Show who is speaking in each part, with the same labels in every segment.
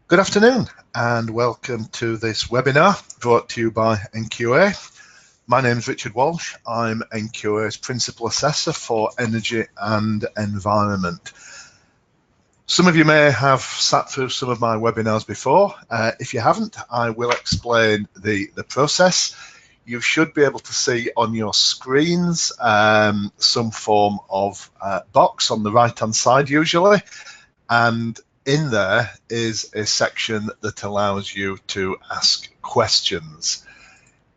Speaker 1: Good afternoon and welcome to this webinar brought to you by NQA. My name is Richard Walsh. I'm NQA's Principal Assessor for Energy and Environment. Some of you may have sat through some of my webinars before. If you haven't, I will explain the process. You should be able to see on your screens some form of box on the right-hand side usually, and in there is a section that allows you to ask questions.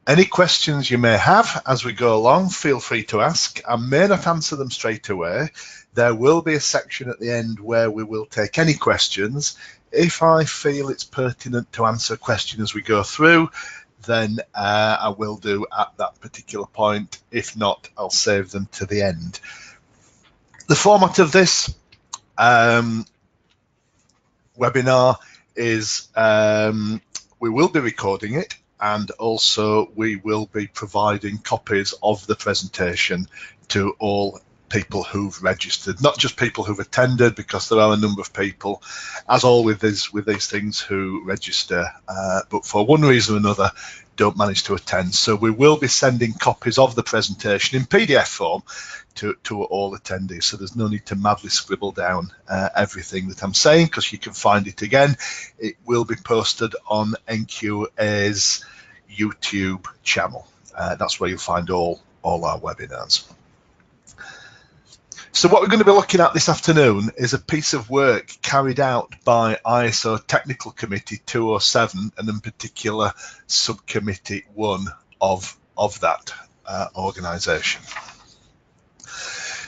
Speaker 1: Any questions you may have as we go along, feel free to ask. I may not answer them straight away. There will be a section at the end where we will take any questions. If I feel it's pertinent to answer a question as we go through, then I will do at that particular point. If not, I'll save them to the end. The format of this webinar is we will be recording it, and also we will be providing copies of the presentation to all people who've registered, not just people who've attended, because there are a number of people, as always with these things, who register but for one reason or another don't manage to attend. So we will be sending copies of the presentation in PDF form to all attendees, so there's no need to madly scribble down everything that I'm saying, because you can find it again. It will be posted on NQA's YouTube channel. That's where you'll find all our webinars. So what we're going to be looking at this afternoon is a piece of work carried out by ISO Technical Committee 207, and in particular Subcommittee 1 of that organisation.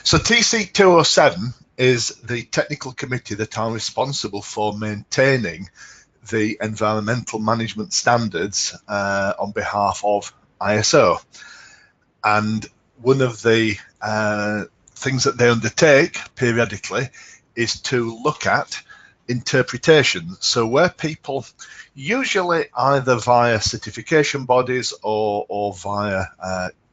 Speaker 1: So TC 207 is the technical committee that are responsible for maintaining the environmental management standards on behalf of ISO. And one of the things that they undertake periodically is to look at interpretation. So where people, usually either via certification bodies or via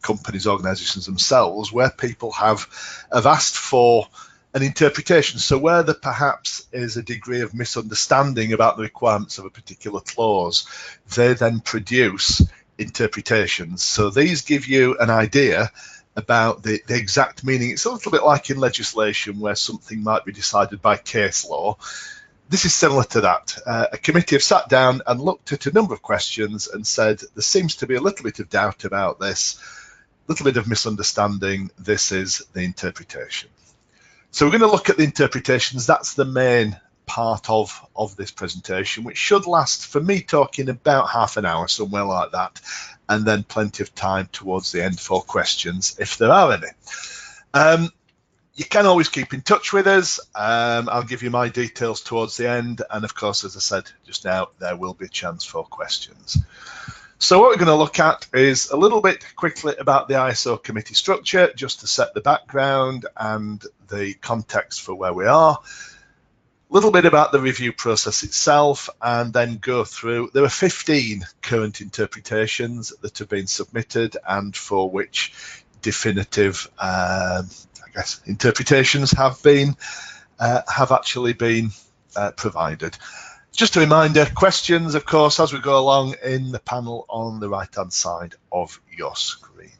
Speaker 1: companies, organizations themselves, where people have asked for an interpretation. So where there perhaps is a degree of misunderstanding about the requirements of a particular clause, they then produce interpretations. So these give you an idea about the exact meaning. It's a little bit like in legislation where something might be decided by case law. This is similar to that. A committee have sat down and looked at a number of questions and said, there seems to be a little bit of doubt about this, a little bit of misunderstanding, this is the interpretation. So we're going to look at the interpretations. That's the main part of this presentation, which should last, for me talking, about half an hour, somewhere like that, and then plenty of time towards the end for questions if there are any. You can always keep in touch with us. I'll give you my details towards the end, and of course, as I said just now, there will be a chance for questions. So what we're going to look at is a little bit quickly about the ISO committee structure, just to set the background and the context for where we are. A little bit about the review process itself, and then go through. There are 15 current interpretations that have been submitted and for which definitive, I guess, interpretations have actually been provided. Just a reminder, questions, of course, as we go along in the panel on the right-hand side of your screen.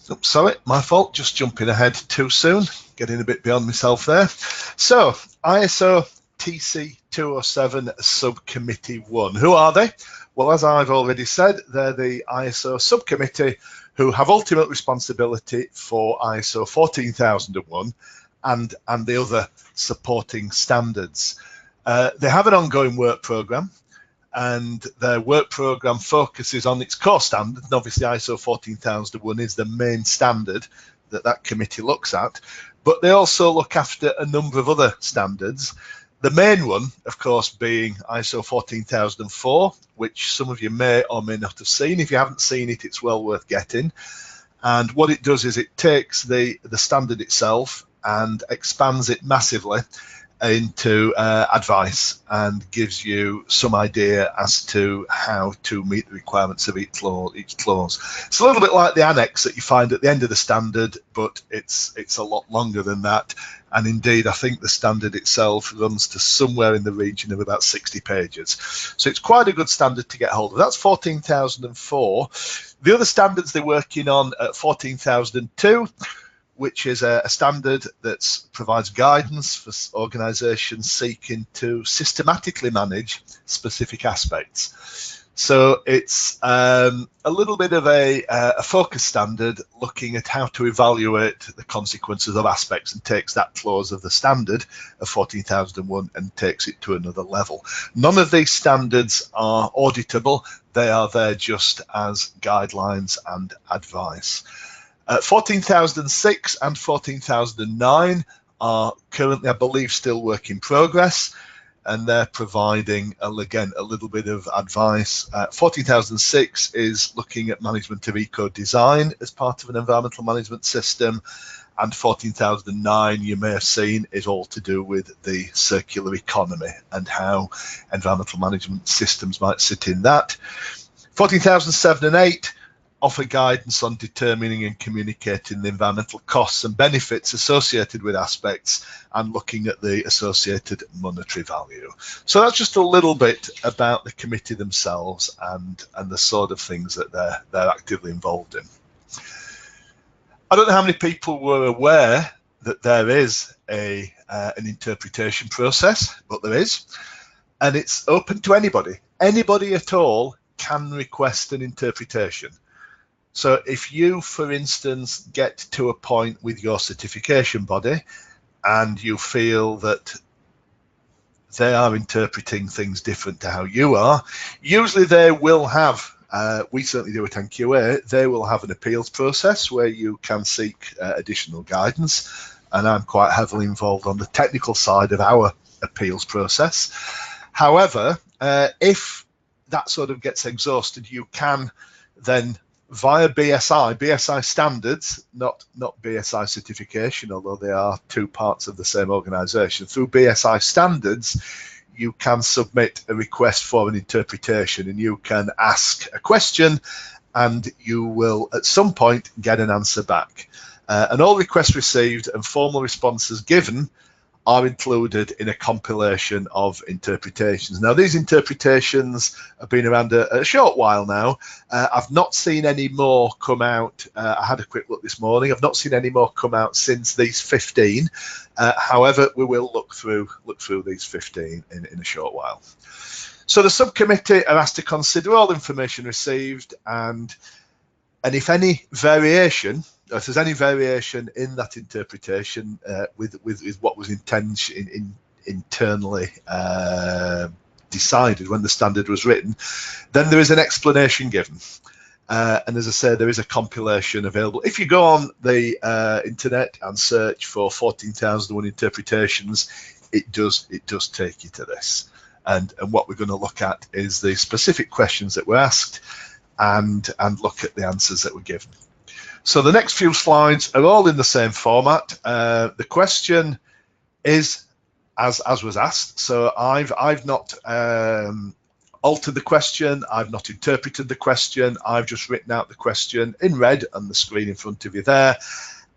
Speaker 1: Oops, sorry, my fault, just jumping ahead too soon, getting a bit beyond myself there. So, ISO TC 207 Subcommittee 1. Who are they? Well, as I've already said, they're the ISO subcommittee who have ultimate responsibility for ISO 14001 and the other supporting standards. They have an ongoing work programme, and their work programme focuses on its core standard, and obviously ISO 14001 is the main standard that committee looks at, but they also look after a number of other standards. The main one, of course, being ISO 14004, which some of you may or may not have seen. If you haven't seen it, it's well worth getting. And what it does is it takes the standard itself and expands it massively into advice and gives you some idea as to how to meet the requirements of each clause. It's a little bit like the annex that you find at the end of the standard, but it's a lot longer than that. And indeed, I think the standard itself runs to somewhere in the region of about 60 pages. So it's quite a good standard to get hold of. That's 14,004. The other standards they're working on at 14,002, which is a standard that provides guidance for organisations seeking to systematically manage specific aspects. So it's a little bit of a focus standard looking at how to evaluate the consequences of aspects, and takes that clause of the standard of 14,001 and takes it to another level. None of these standards are auditable. They are there just as guidelines and advice. 14,006 and 14,009 are currently, I believe, still work in progress, and they're providing, again, a little bit of advice. 14,006 is looking at management of eco-design as part of an environmental management system, and 14,009, you may have seen, is all to do with the circular economy and how environmental management systems might sit in that. 14,007 and 8 offer guidance on determining and communicating the environmental costs and benefits associated with aspects and looking at the associated monetary value. So that's just a little bit about the committee themselves and the sort of things that they're actively involved in. I don't know how many people were aware that there is an interpretation process, but there is, and it's open to anybody. Anybody at all can request an interpretation. So if you, for instance, get to a point with your certification body and you feel that they are interpreting things different to how you are, usually they will have, we certainly do at NQA, they will have an appeals process where you can seek additional guidance. And I'm quite heavily involved on the technical side of our appeals process. However, if that sort of gets exhausted, you can then, via BSI standards, not BSI certification, although they are two parts of the same organisation. Through BSI standards, you can submit a request for an interpretation, and you can ask a question and you will at some point get an answer back. And all requests received and formal responses given are included in a compilation of interpretations. Now, these interpretations have been around a short while now. I've not seen any more come out. I had a quick look this morning. I've not seen any more come out since these 15. However, we will look through these 15 in a short while. So the subcommittee are asked to consider all information received, and if any variation, if there's any variation in that interpretation with what was internally decided when the standard was written, then there is an explanation given. And as I say, there is a compilation available. If you go on the internet and search for 14,001 interpretations, it does take you to this. And what we're going to look at is the specific questions that were asked and look at the answers that were given. So the next few slides are all in the same format. The question is as was asked. So I've not altered the question. I've not interpreted the question. I've just written out the question in red on the screen in front of you there.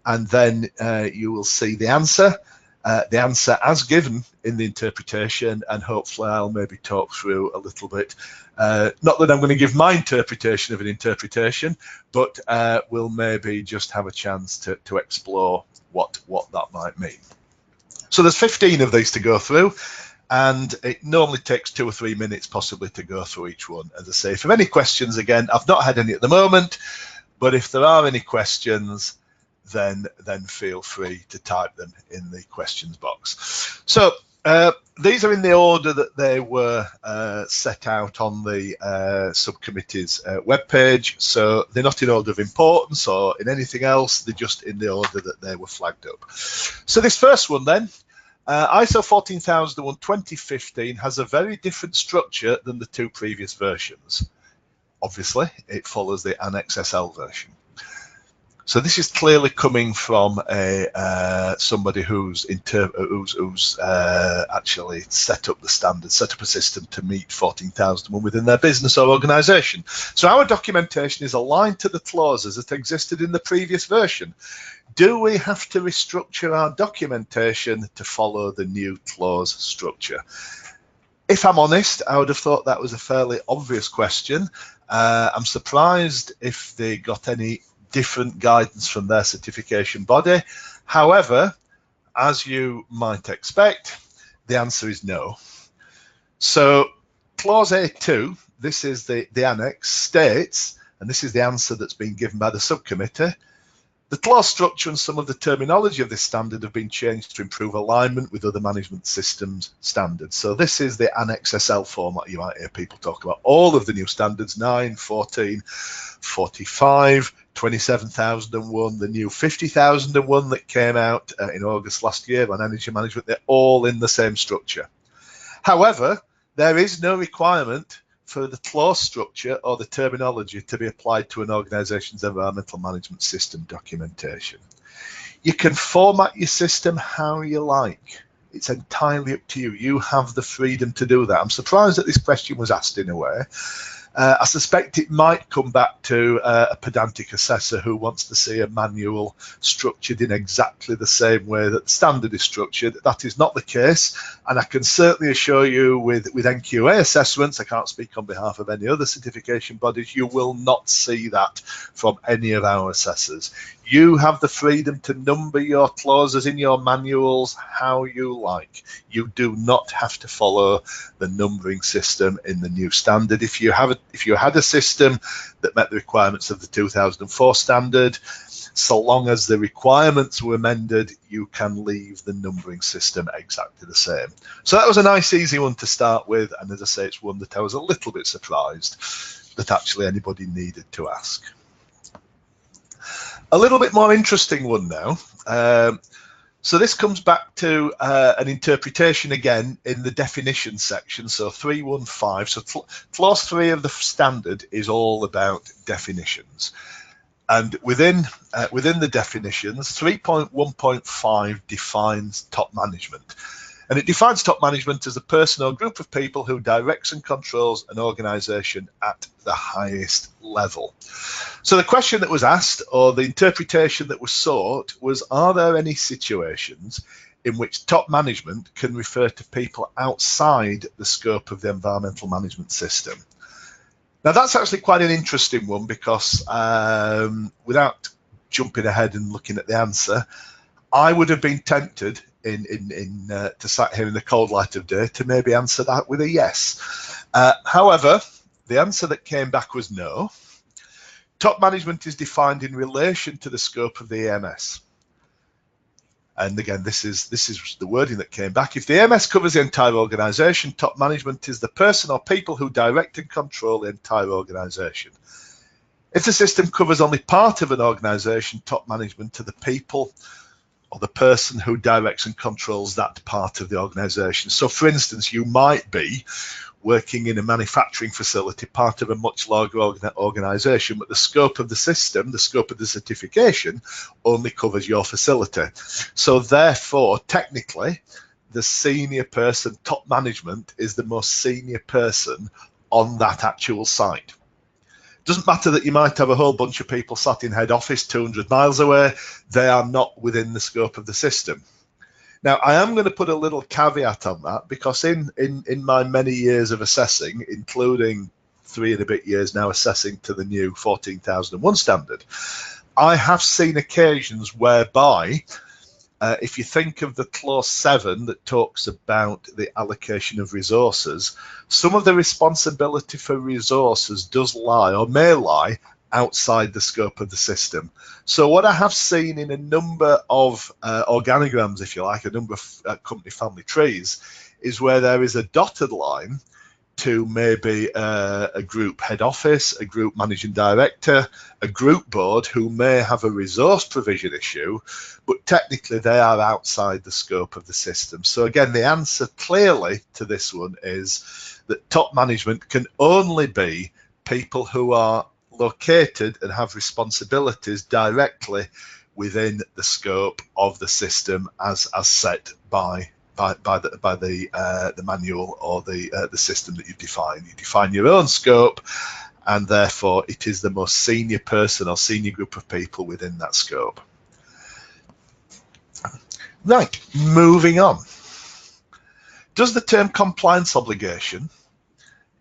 Speaker 1: And then you will see the answer as given in the interpretation, and hopefully I'll maybe talk through a little bit. Not that I'm going to give my interpretation of an interpretation, but we'll maybe just have a chance to explore what that might mean. So there's 15 of these to go through, and it normally takes 2 or 3 minutes possibly to go through each one. As I say, if you have any questions, again, I've not had any at the moment, but if there are any questions, then feel free to type them in the questions box. So these are in the order that they were set out on the subcommittee's webpage. So they're not in order of importance or in anything else. They're just in the order that they were flagged up. So this first one then, ISO 14001 2015 has a very different structure than the 2 previous versions. Obviously, it follows the Annex SL version. So this is clearly coming from somebody who's actually set up the standard, set up a system to meet 14,001 within their business or organisation. So our documentation is aligned to the clauses that existed in the previous version. Do we have to restructure our documentation to follow the new clause structure? If I'm honest, I would have thought that was a fairly obvious question. I'm surprised if they got any different guidance from their certification body. However, as you might expect, the answer is no. So clause A2, this is the annex, states, and this is the answer that's been given by the subcommittee, the clause structure and some of the terminology of this standard have been changed to improve alignment with other management systems standards. So this is the Annex SL format you might hear people talk about. All of the new standards, 9, 14, 45, 27,001, the new 50,001 that came out in August last year on energy management, they're all in the same structure. However, there is no requirement for the clause structure or the terminology to be applied to an organisation's environmental management system documentation. You can format your system how you like. It's entirely up to you. You have the freedom to do that. I'm surprised that this question was asked in a way. I suspect it might come back to a pedantic assessor who wants to see a manual structured in exactly the same way that the standard is structured. That is not the case, and I can certainly assure you with NQA assessments, I can't speak on behalf of any other certification bodies, you will not see that from any of our assessors. You have the freedom to number your clauses in your manuals how you like. You do not have to follow the numbering system in the new standard. If you had a system that met the requirements of the 2004 standard, so long as the requirements were amended, you can leave the numbering system exactly the same. So that was a nice, easy one to start with, and as I say, it's one that I was a little bit surprised that actually anybody needed to ask. A little bit more interesting one now. So this comes back to an interpretation again in the definition section, so 315. So clause 3 of the standard is all about definitions. And within the definitions, 3.1.5 defines top management. And it defines top management as a person or group of people who directs and controls an organisation at the highest level. So the question that was asked, or the interpretation that was sought, was, are there any situations in which top management can refer to people outside the scope of the environmental management system? Now that's actually quite an interesting one, because without jumping ahead and looking at the answer, I would have been tempted to sat here in the cold light of day to maybe answer that with a yes. However, the answer that came back was no. Top management is defined in relation to the scope of the EMS. And again, this is the wording that came back. If the EMS covers the entire organisation, top management is the person or people who direct and control the entire organisation. If the system covers only part of an organisation, top management are the people or the person who directs and controls that part of the organisation. So for instance, you might be working in a manufacturing facility, part of a much larger organisation, but the scope of the system, the scope of the certification, only covers your facility. So therefore, technically, the senior person, top management, is the most senior person on that actual site. Doesn't matter that you might have a whole bunch of people sat in head office 200 miles away, they are not within the scope of the system. Now, I am going to put a little caveat on that, because in my many years of assessing, including 3 and a bit years now assessing to the new 14,001 standard, I have seen occasions whereby, if you think of the clause 7 that talks about the allocation of resources, some of the responsibility for resources does lie, or may lie, outside the scope of the system. So what I have seen in a number of organograms, if you like, a number of company family trees, is where there is a dotted line to maybe a group head office, a group managing director, a group board who may have a resource provision issue, but technically they are outside the scope of the system. So again, the answer clearly to this one is that top management can only be people who are located and have responsibilities directly within the scope of the system as set by the manual or the system that you define. You define your own scope, and therefore it is the most senior person or senior group of people within that scope. Right, moving on. Does the term compliance obligation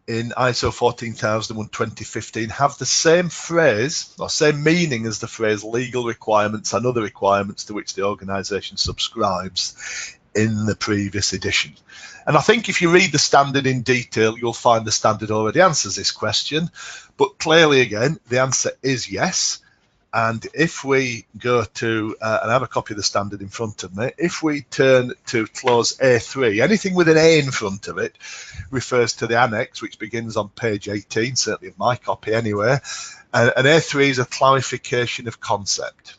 Speaker 1: in ISO 14001:2015 have the same phrase or same meaning as the phrase legal requirements and other requirements to which the organisation subscribes in the previous edition? And I think if you read the standard in detail, you'll find the standard already answers this question, but clearly again the answer is yes. And if we go to, and I have a copy of the standard in front of me, if we turn to clause A3, anything with an A in front of it refers to the annex, which begins on page 18, certainly of my copy anyway, and A3 is a clarification of concept.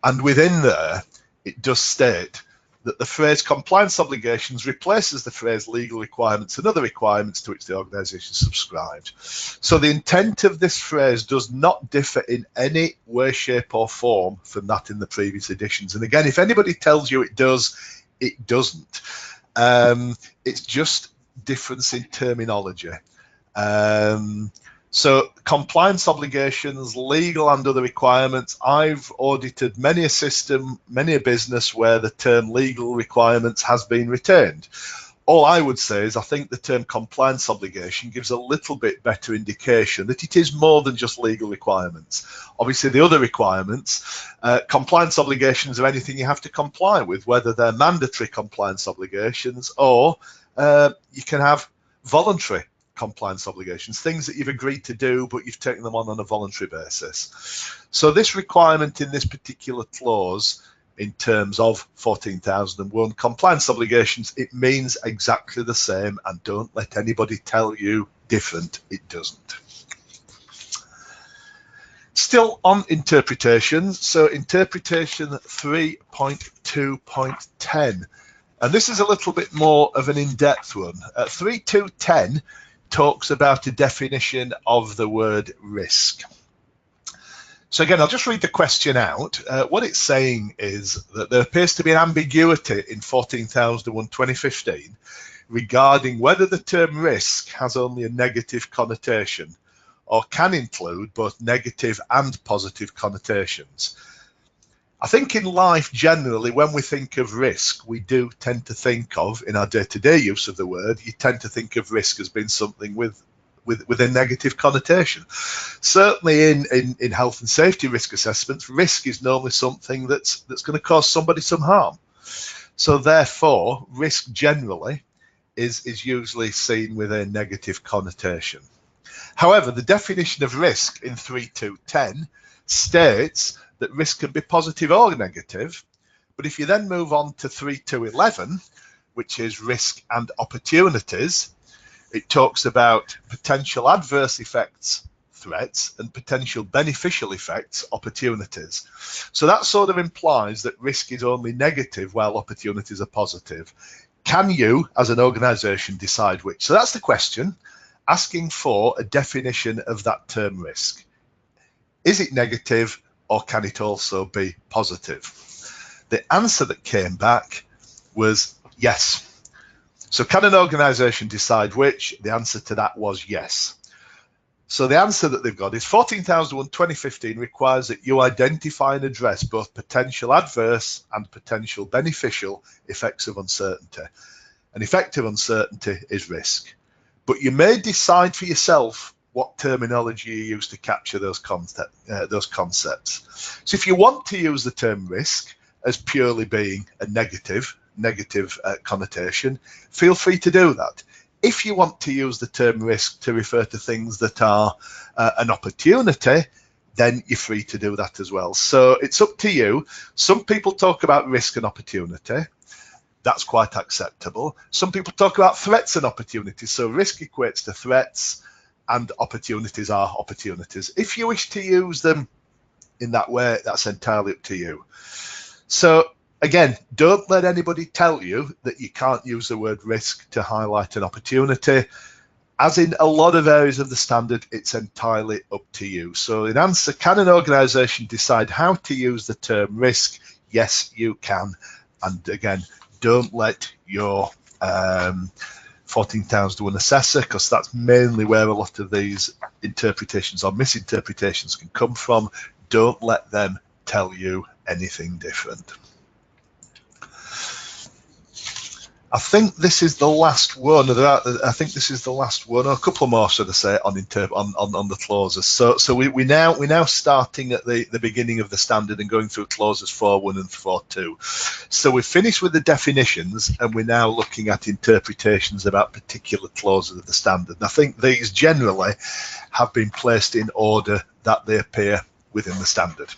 Speaker 1: And within there, it does state that the phrase compliance obligations replaces the phrase legal requirements and other requirements to which the organisation subscribed. So the intent of this phrase does not differ in any way, shape or form from that in the previous editions. And again, if anybody tells you it does, it doesn't. It's just difference in terminology. So compliance obligations, legal and other requirements. I've audited many a system, many a business where the term legal requirements has been retained. All I would say is I think the term compliance obligation gives a little bit better indication that it is more than just legal requirements. Obviously, the other requirements, compliance obligations are anything you have to comply with, whether they're mandatory compliance obligations or you can have voluntary compliance obligations, things that you've agreed to do, but you've taken them on a voluntary basis. So this requirement in this particular clause, in terms of 14,001 compliance obligations, it means exactly the same, and don't let anybody tell you different. It doesn't. Still on interpretation, so interpretation 3.2.10, and this is a little bit more of an in-depth one. 3.2.10 talks about a definition of the word risk. So again, I'll just read the question out. What it's saying is that there appears to be an ambiguity in 14,001:2015 regarding whether the term risk has only a negative connotation or can include both negative and positive connotations. I think in life generally, when we think of risk, we do tend to think of, in our day-to-day use of the word, you tend to think of risk as being something with a negative connotation. Certainly in health and safety risk assessments, risk is normally something that's going to cause somebody some harm. So therefore, risk generally is usually seen with a negative connotation. However, the definition of risk in 3.2.10 states that risk can be positive or negative, but if you then move on to 3.2.11, which is risk and opportunities, it talks about potential adverse effects, threats, and potential beneficial effects, opportunities. So that sort of implies that risk is only negative while opportunities are positive. Can you, as an organisation, decide which? So that's the question, asking for a definition of that term risk. Is it negative, or can it also be positive? The answer that came back was yes. So can an organisation decide which? The answer to that was yes. So the answer that they've got is 14,001:2015 requires that you identify and address both potential adverse and potential beneficial effects of uncertainty. And effective uncertainty is risk. But you may decide for yourself what terminology you use to capture those concepts. So if you want to use the term risk as purely being a negative connotation, feel free to do that. If you want to use the term risk to refer to things that are an opportunity, then you're free to do that as well. So it's up to you. Some people talk about risk and opportunity. That's quite acceptable. Some people talk about threats and opportunities. So risk equates to threats and opportunities are opportunities. If you wish to use them in that way, that's entirely up to you. So again, don't let anybody tell you that you can't use the word risk to highlight an opportunity. As in a lot of areas of the standard, it's entirely up to you. So in answer, can an organisation decide how to use the term risk? Yes, you can. And again, don't let your 14,001 assessor, because that's mainly where a lot of these interpretations or misinterpretations can come from. Don't let them tell you anything different. I think this is the last one. I think this is the last one, or a couple more, should I say, on the clauses. So we're now starting at the beginning of the standard and going through clauses 4.1 and 4.2. So we've finished with the definitions, and we're now looking at interpretations about particular clauses of the standard. And I think these generally have been placed in order that they appear within the standard.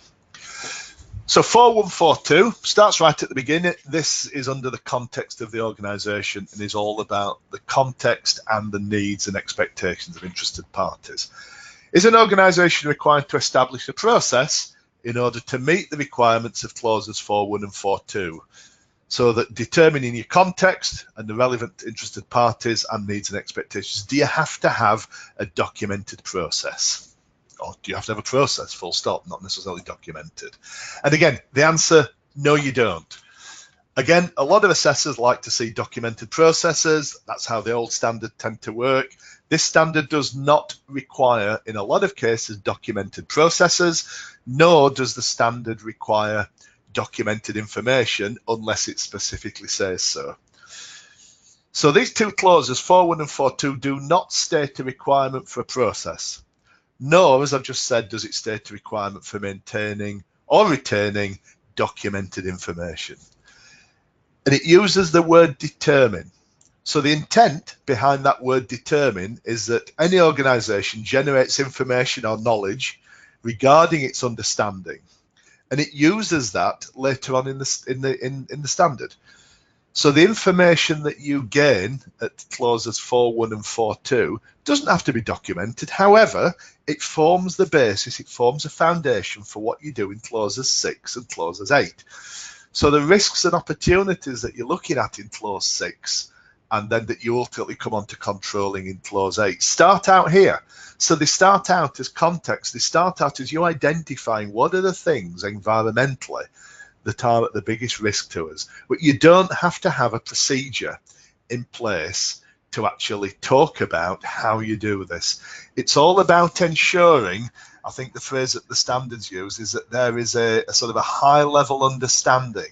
Speaker 1: So 4.1.4.2 starts right at the beginning. This is under the context of the organisation and is all about the context and the needs and expectations of interested parties. Is an organisation required to establish a process in order to meet the requirements of clauses 4.1 and 4.2? So that determining your context and the relevant interested parties and needs and expectations, do you have to have a documented process? Or do you have to have a process, full stop, not necessarily documented? And again, the answer, no, you don't. Again, a lot of assessors like to see documented processes. That's how the old standard tend to work. This standard does not require, in a lot of cases, documented processes, nor does the standard require documented information unless it specifically says so. So these two clauses, 4.1 and 4.2, do not state a requirement for a process. Nor, as I've just said, does it state a requirement for maintaining or retaining documented information. And it uses the word determine. So the intent behind that word determine is that any organisation generates information or knowledge regarding its understanding, and it uses that later on in the standard. So the information that you gain at clauses 4.1 and 4.2 doesn't have to be documented. However, it forms the basis, it forms a foundation for what you do in clauses 6 and clauses 8. So the risks and opportunities that you're looking at in clause 6 and then that you ultimately come on to controlling in clause 8 start out here. So they start out as context, they start out as you identifying what are the things environmentally that are at the biggest risk to us. But you don't have to have a procedure in place to actually talk about how you do this. It's all about ensuring, I think the phrase that the standards use is that there is a sort of a high level understanding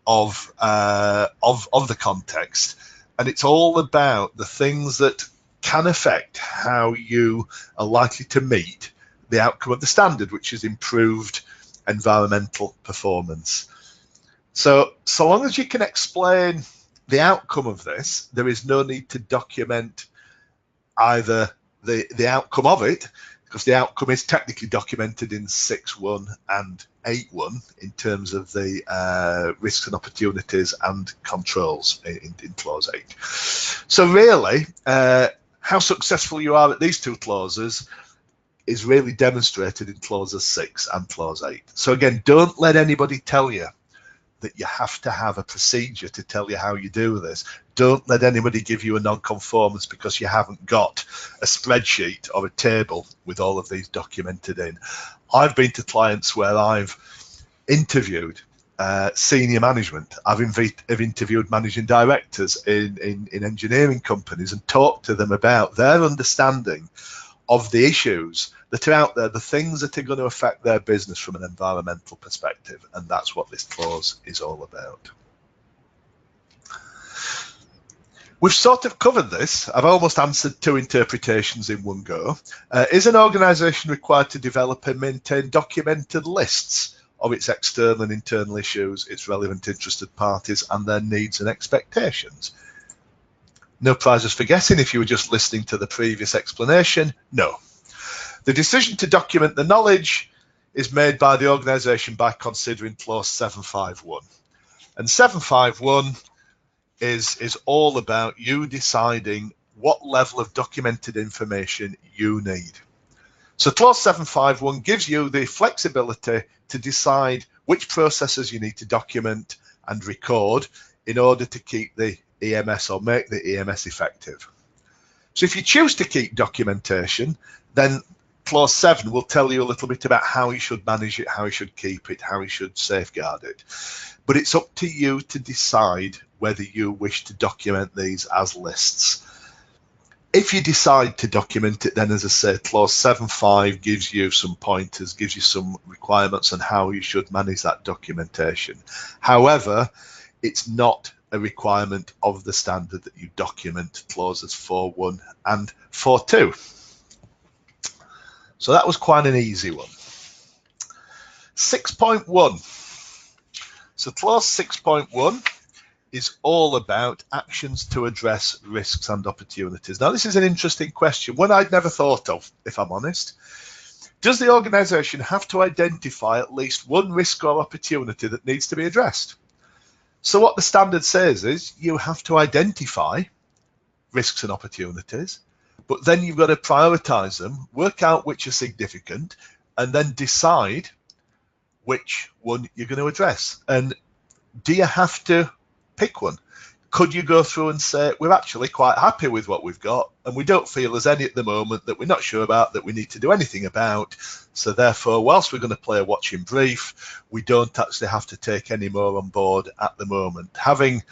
Speaker 1: of the context. And it's all about the things that can affect how you are likely to meet the outcome of the standard, which is improved environmental performance. So long as you can explain the outcome of this, there is no need to document either the outcome of it, because the outcome is technically documented in 6.1 and 8.1 in terms of the risks and opportunities and controls in clause 8. So really, how successful you are at these two clauses is really demonstrated in clauses 6 and clause 8. So again, don't let anybody tell you that you have to have a procedure to tell you how you do this. Don't let anybody give you a non-conformance because you haven't got a spreadsheet or a table with all of these documented in. I've been to clients where I've interviewed senior management. I've interviewed managing directors in engineering companies and talked to them about their understanding of the issues that are out there, the things that are going to affect their business from an environmental perspective. And that's what this clause is all about. We've sort of covered this. I've almost answered two interpretations in one go. Is an organisation required to develop and maintain documented lists of its external and internal issues, its relevant interested parties and their needs and expectations? No prizes for guessing if you were just listening to the previous explanation. No. The decision to document the knowledge is made by the organisation by considering clause 7.5.1. And 7.5.1 is all about you deciding what level of documented information you need. So clause 7.5.1 gives you the flexibility to decide which processes you need to document and record in order to keep the EMS or make the EMS effective. So if you choose to keep documentation, then clause 7 will tell you a little bit about how you should manage it, how you should keep it, how you should safeguard it. But it's up to you to decide whether you wish to document these as lists. If you decide to document it, then as I say, clause 7.5 gives you some pointers, gives you some requirements on how you should manage that documentation. However, it's not a requirement of the standard that you document clauses 4.1 and 4.2. So that was quite an easy one. 6.1. So clause 6.1 is all about actions to address risks and opportunities. Now, this is an interesting question, one I'd never thought of, if I'm honest. Does the organisation have to identify at least one risk or opportunity that needs to be addressed? So what the standard says is you have to identify risks and opportunities, but then you've got to prioritise them, work out which are significant, and then decide which one you're going to address. And do you have to pick one? Could you go through and say, we're actually quite happy with what we've got, and we don't feel there's any at the moment that we're not sure about, that we need to do anything about. So therefore, whilst we're going to play a watching brief, we don't actually have to take any more on board at the moment. Having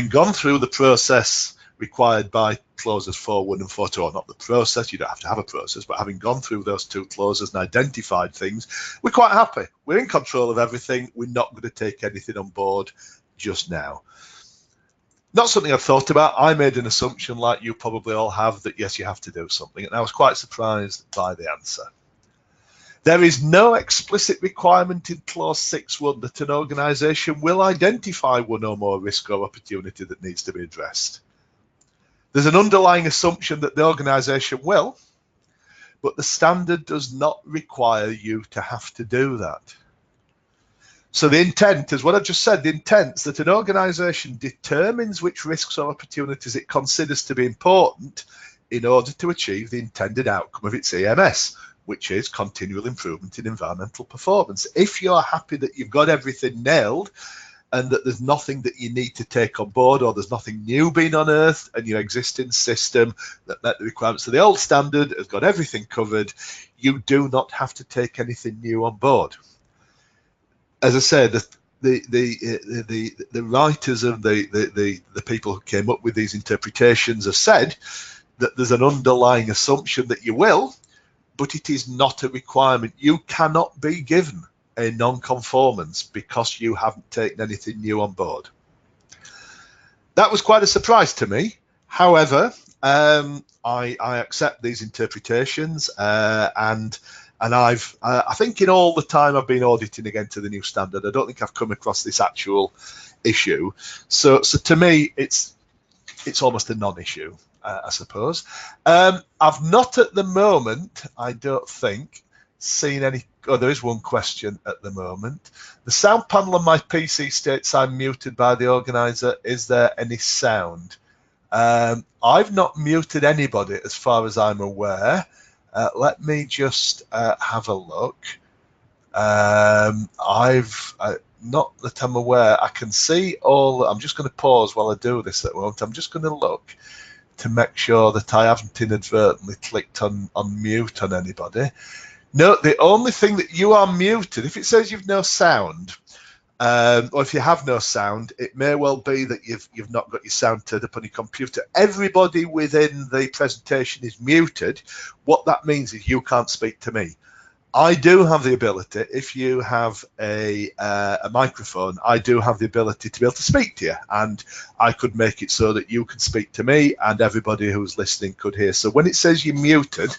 Speaker 1: gone through the process required by clauses 4.1 and 4.2, or not the process, you don't have to have a process, but having gone through those two clauses and identified things, we're quite happy. We're in control of everything. We're not going to take anything on board just now. Not something I've thought about. I made an assumption, like you probably all have, that yes, you have to do something, and I was quite surprised by the answer. There is no explicit requirement in clause 6.1 that an organisation will identify one or more risk or opportunity that needs to be addressed. There's an underlying assumption that the organisation will, but the standard does not require you to have to do that. So the intent is what I've just said. The intent is that an organisation determines which risks or opportunities it considers to be important in order to achieve the intended outcome of its EMS, which is continual improvement in environmental performance. If you're happy that you've got everything nailed and that there's nothing that you need to take on board, or there's nothing new being unearthed, and your existing system that met the requirements of the old standard has got everything covered, you do not have to take anything new on board. As I said, the writers and the people who came up with these interpretations have said that there's an underlying assumption that you will, but it is not a requirement. You cannot be given a non-conformance because you haven't taken anything new on board. That was quite a surprise to me. However, I accept these interpretations, and I think in all the time I've been auditing again to the new standard, I don't think I've come across this actual issue. So to me, it's almost a non-issue, I suppose. I've not at the moment, I don't think, seen any. Oh, there is one question at the moment. The sound panel on my PC states I'm muted by the organizer. Is there any sound? I've not muted anybody as far as I'm aware. Let me just have a look. Not that I'm aware. I can see all. I'm just going to pause while I do this at the moment. I'm just going to look to make sure that I haven't inadvertently clicked on mute on anybody. No, the only thing that you are muted, if it says you've no sound, or if you have no sound, it may well be that you've not got your sound turned up on your computer. Everybody within the presentation is muted. What that means is you can't speak to me. I do have the ability, if you have a microphone, I do have the ability to be able to speak to you, and I could make it so that you could speak to me and everybody who's listening could hear. So when it says you're muted,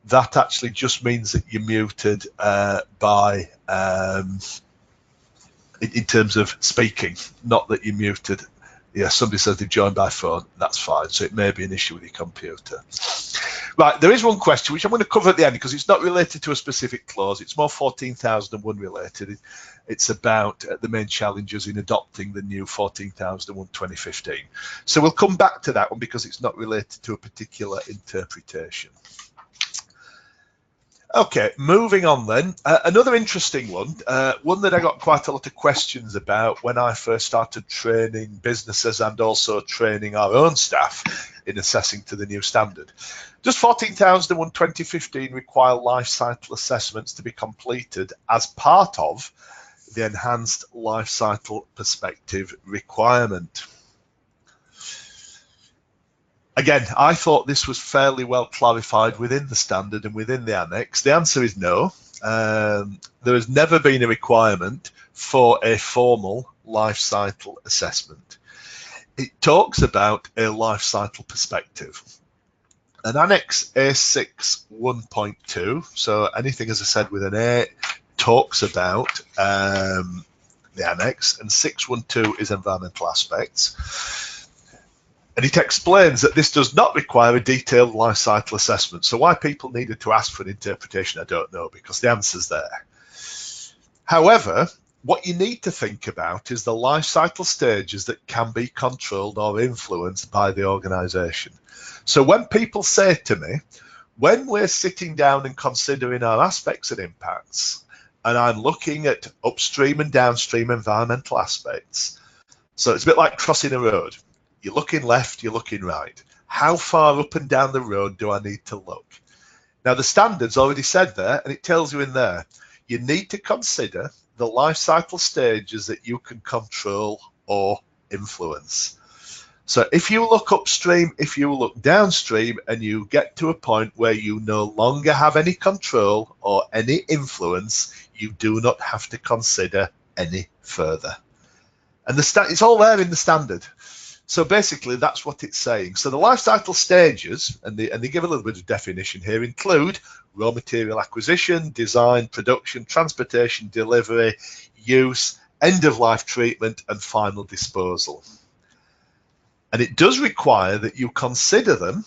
Speaker 1: that actually just means that you're muted by in terms of speaking, not that you're muted. Yeah, somebody says they've joined by phone. That's fine. So it may be an issue with your computer. Right, there is one question which I'm going to cover at the end because it's not related to a specific clause. It's more 14,001 related. It's about the main challenges in adopting the new 14,001 2015. So we'll come back to that one because it's not related to a particular interpretation. Okay, moving on then. Another interesting one, one that I got quite a lot of questions about when I first started training businesses and also training our own staff in assessing to the new standard. Does 14,001 2015 require life cycle assessments to be completed as part of the enhanced life cycle perspective requirement? Again, I thought this was fairly well clarified within the standard and within the annex. The answer is no. There has never been a requirement for a formal life cycle assessment. It talks about a life cycle perspective. An Annex A6 1.2, so anything, as I said, with an A, talks about the annex, and 612 is environmental aspects. And it explains that this does not require a detailed life cycle assessment. So why people needed to ask for an interpretation, I don't know, because the answer's there. However, what you need to think about is the life cycle stages that can be controlled or influenced by the organisation. So when people say to me, when we're sitting down and considering our aspects and impacts, and I'm looking at upstream and downstream environmental aspects, so it's a bit like crossing a road. You're looking left, you're looking right. How far up and down the road do I need to look? Now, the standard's already said there, and it tells you in there, you need to consider the life cycle stages that you can control or influence. So if you look upstream, if you look downstream, and you get to a point where you no longer have any control or any influence, you do not have to consider any further. And it's all there in the standard. So basically, that's what it's saying. So the life cycle stages, and they give a little bit of definition here, include raw material acquisition, design, production, transportation, delivery, use, end-of-life treatment, and final disposal. And it does require that you consider them,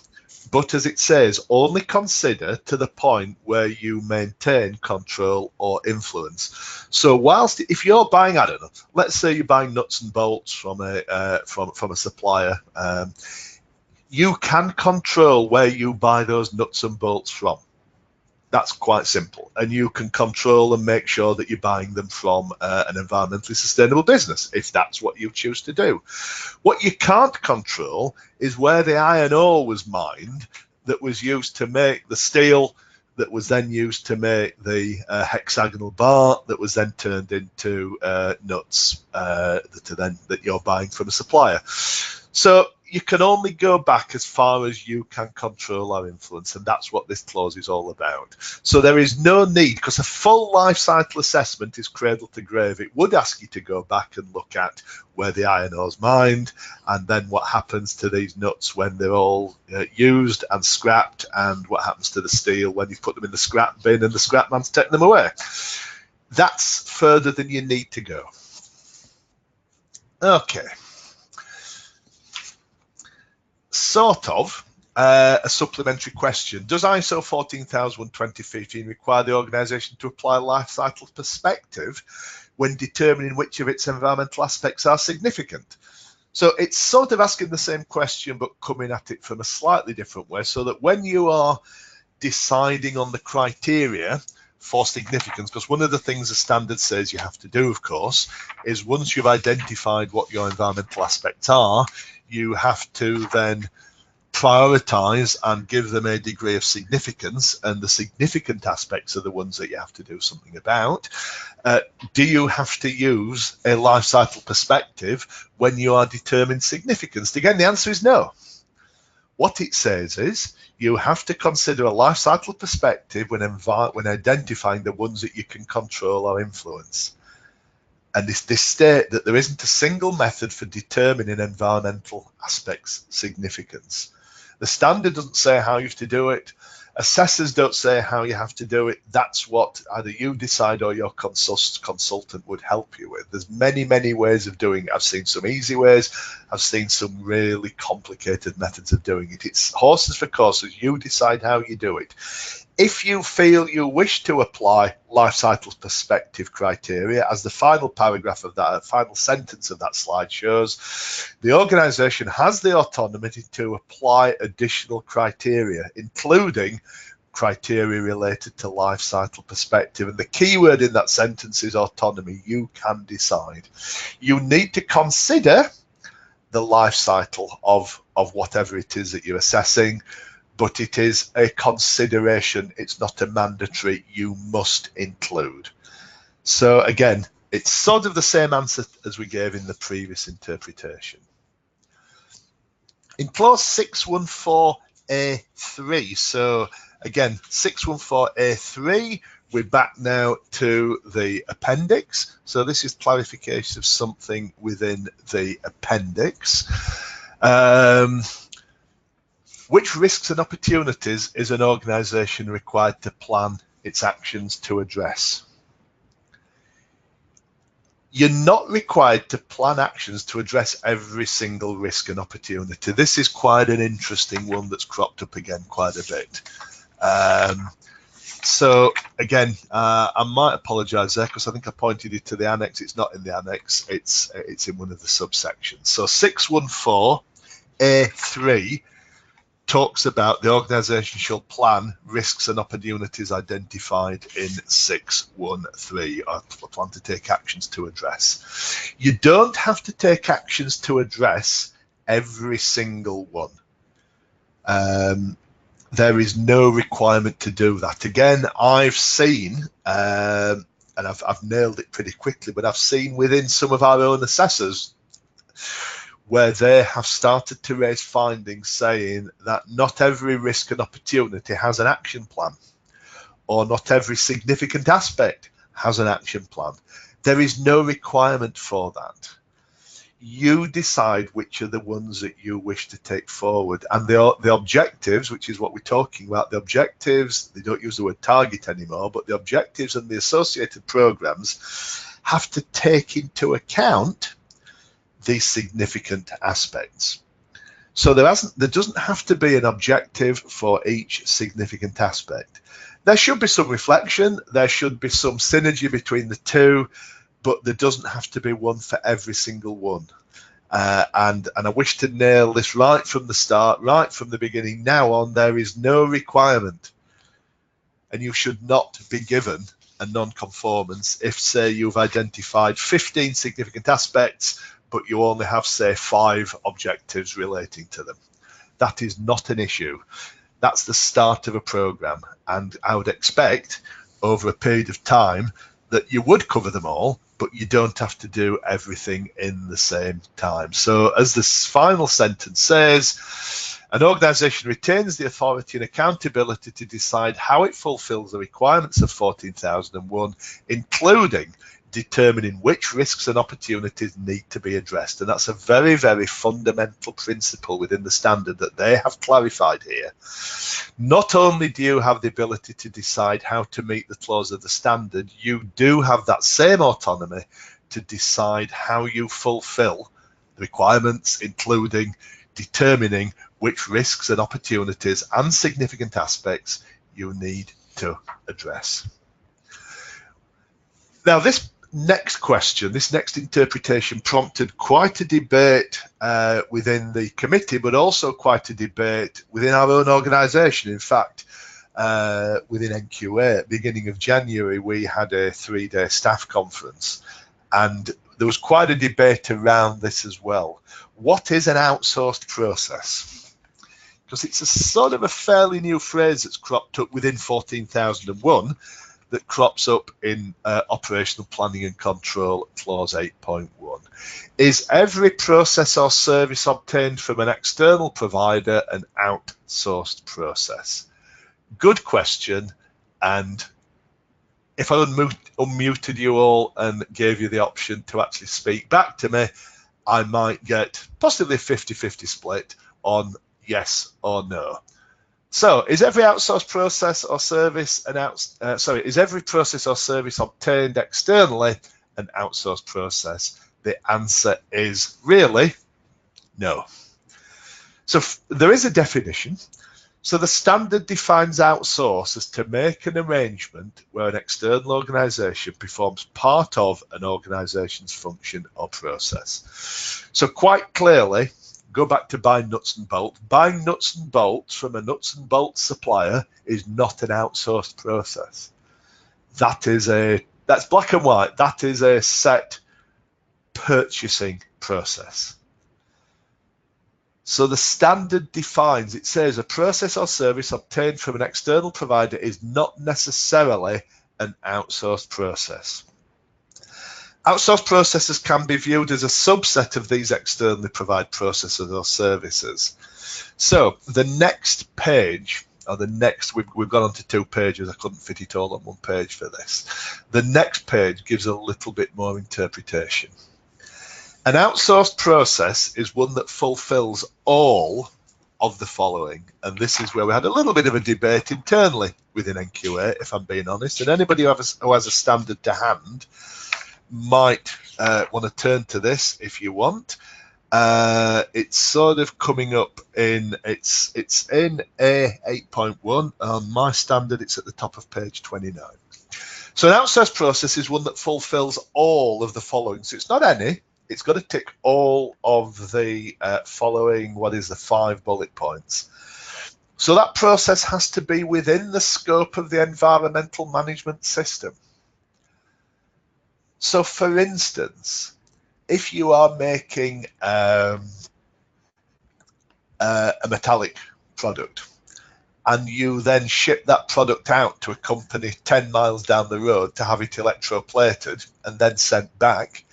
Speaker 1: but as it says, only consider to the point where you maintain control or influence. So whilst if you're buying, I don't know, let's say you're buying nuts and bolts from a supplier, you can control where you buy those nuts and bolts from. That's quite simple, and you can control and make sure that you're buying them from an environmentally sustainable business if that's what you choose to do. What you can't control is where the iron ore was mined that was used to make the steel that was then used to make the hexagonal bar that was then turned into nuts that you're buying from a supplier. So you can only go back as far as you can control or influence, and that's what this clause is all about. So there is no need, because a full life cycle assessment is cradle to grave. It would ask you to go back and look at where the iron ore's mined, and then what happens to these nuts when they're all used and scrapped, and what happens to the steel when you put them in the scrap bin and the scrap man's taking them away. That's further than you need to go. Okay. Sort of a supplementary question. Does ISO 14001 2015 require the organisation to apply life cycle perspective when determining which of its environmental aspects are significant? So it's sort of asking the same question but coming at it from a slightly different way, so that when you are deciding on the criteria for significance, because one of the things the standard says you have to do, of course, is once you've identified what your environmental aspects are, you have to then prioritize and give them a degree of significance, and the significant aspects are the ones that you have to do something about. Do you have to use a life cycle perspective when you are determining significance? Again, the answer is no. What it says is you have to consider a life cycle perspective when identifying the ones that you can control or influence. And this state that there isn't a single method for determining environmental aspects significance. The standard doesn't say how you have to do it. Assessors don't say how you have to do it. That's what either you decide or your consultant would help you with. There's many, many ways of doing it. I've seen some easy ways. I've seen some really complicated methods of doing it. It's horses for courses. You decide how you do it. If you feel you wish to apply life cycle perspective criteria, as the final paragraph of that, final sentence of that slide shows, the organisation has the autonomy to apply additional criteria, including criteria related to life cycle perspective. And the key word in that sentence is autonomy. You can decide. You need to consider the life cycle of whatever it is that you're assessing, but it is a consideration. It's not a mandatory. You must include. So again, it's sort of the same answer as we gave in the previous interpretation. In clause 614A3, so again, 614A3, we're back now to the appendix. So this is clarification of something within the appendix. Which risks and opportunities is an organisation required to plan its actions to address? You're not required to plan actions to address every single risk and opportunity. This is quite an interesting one that's cropped up again quite a bit. So again, I might apologise there because I think I pointed you to the annex. It's not in the annex. It's in one of the subsections. So 614A3 talks about the organisation shall plan risks and opportunities identified in 613, or plan to take actions to address. You don't have to take actions to address every single one. There is no requirement to do that. Again, I've seen, and I've nailed it pretty quickly, but I've seen within some of our own assessors where they have started to raise findings saying that not every risk and opportunity has an action plan, or not every significant aspect has an action plan. There is no requirement for that. You decide which are the ones that you wish to take forward, and the objectives, which is what we're talking about, the objectives, they don't use the word target anymore, but the objectives and the associated programs have to take into account these significant aspects. So there doesn't have to be an objective for each significant aspect. There should be some reflection, there should be some synergy between the two, but there doesn't have to be one for every single one. And I wish to nail this right from the start, right from the beginning. Now on, there is no requirement, and you should not be given a non-conformance if, say, you've identified 15 significant aspects, but you only have, say, 5 objectives relating to them. That is not an issue. That's the start of a program, and I would expect over a period of time that you would cover them all, but you don't have to do everything in the same time. So as this final sentence says, an organisation retains the authority and accountability to decide how it fulfills the requirements of 14,001, including determining which risks and opportunities need to be addressed. And that's a very, very fundamental principle within the standard that they have clarified here. Not only do you have the ability to decide how to meet the clause of the standard, you do have that same autonomy to decide how you fulfill the requirements, including determining which risks and opportunities and significant aspects you need to address. Now, this next question, this next interpretation prompted quite a debate within the committee, but also quite a debate within our own organisation. In fact, within NQA, at the beginning of January, we had a 3-day staff conference, and there was quite a debate around this as well. What is an outsourced process? Because it's a sort of a fairly new phrase that's cropped up within 14,001 that crops up in operational planning and control clause 8.1. Is every process or service obtained from an external provider an outsourced process? Good question, and if I unmuted you all and gave you the option to actually speak back to me, I might get possibly a 50-50 split on yes or no. So, is every outsourced process or service is every process or service obtained externally an outsourced process? The answer is really no. So there is a definition. So the standard defines outsource as to make an arrangement where an external organisation performs part of an organisation's function or process. So quite clearly, go back to buying nuts and bolts. Buying nuts and bolts from a nuts and bolts supplier is not an outsourced process. That's black and white. That is a set purchasing process. So the standard defines, it says a process or service obtained from an external provider is not necessarily an outsourced process. Outsourced processes can be viewed as a subset of these externally provided processes or services. So the next page, or the next, we've gone on to 2 pages, I couldn't fit it all on 1 page for this. The next page gives a little bit more interpretation. An outsourced process is one that fulfills all of the following, and this is where we had a little bit of a debate internally within NQA, if I'm being honest, and anybody who has a standard to hand might want to turn to this if you want. It's sort of coming up in, it's in A8.1. On my standard, it's at the top of page 29. So an outsourced process is one that fulfills all of the following. So it's not any, it's got to tick all of the following, what is the 5 bullet points. So that process has to be within the scope of the environmental management system. So for instance, if you are making a metallic product and you then ship that product out to a company 10 miles down the road to have it electroplated and then sent back,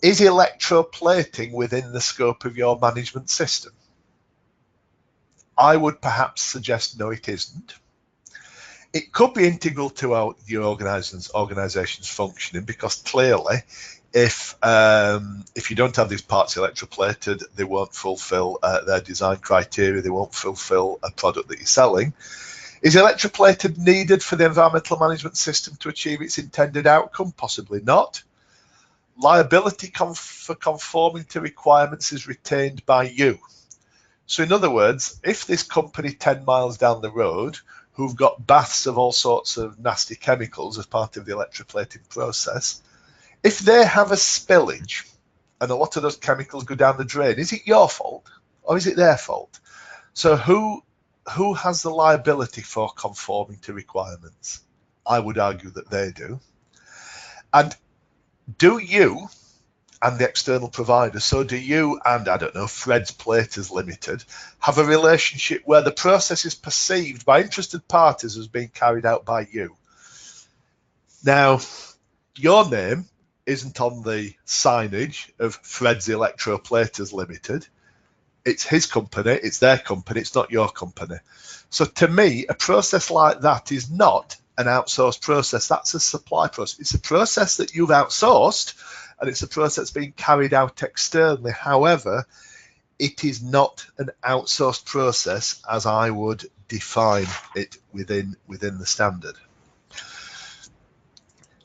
Speaker 1: is electroplating within the scope of your management system? I would perhaps suggest no, it isn't. It could be integral to your organization's functioning, because clearly if you don't have these parts electroplated, they won't fulfill their design criteria, they won't fulfill a product that you're selling. Is electroplated needed for the environmental management system to achieve its intended outcome? Possibly not. Liability for conforming to requirements is retained by you. So in other words, if this company 10 miles down the road, who've got baths of all sorts of nasty chemicals as part of the electroplating process, if they have a spillage and a lot of those chemicals go down the drain, is it your fault or is it their fault? So who has the liability for conforming to requirements? I would argue that they do. And do you and the external provider, so do you and, I don't know, Fred's Platers Limited, have a relationship where the process is perceived by interested parties as being carried out by you? Now, your name isn't on the signage of Fred's Electroplaters Limited. It's his company, it's their company, it's not your company. So to me, a process like that is not an outsourced process. That's a supply process. It's a process that you've outsourced, and it's a process being carried out externally. However, it is not an outsourced process as I would define it within the standard.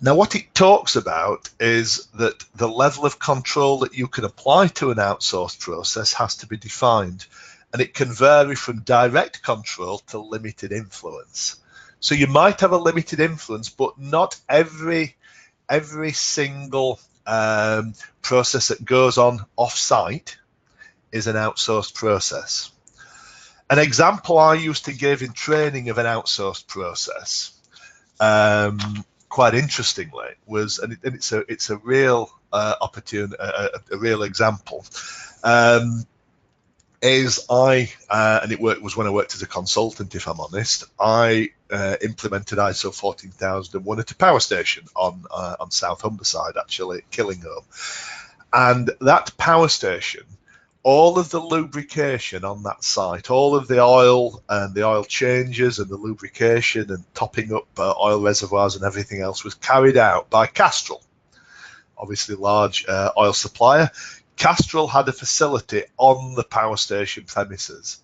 Speaker 1: Now, what it talks about is that the level of control that you can apply to an outsourced process has to be defined, and it can vary from direct control to limited influence. So you might have a limited influence, but not every single process that goes on off-site is an outsourced process. An example I used to give in training of an outsourced process, quite interestingly, was, and it's a real opportunity, a real example. Is and it was when I worked as a consultant, if I'm honest, I implemented ISO 14001 at a power station on South Humberside, actually, at Killingham. And that power station, all of the lubrication on that site, all of the oil and the oil changes and the lubrication and topping up oil reservoirs and everything else was carried out by Castrol, obviously large oil supplier. Castrol had a facility on the power station premises.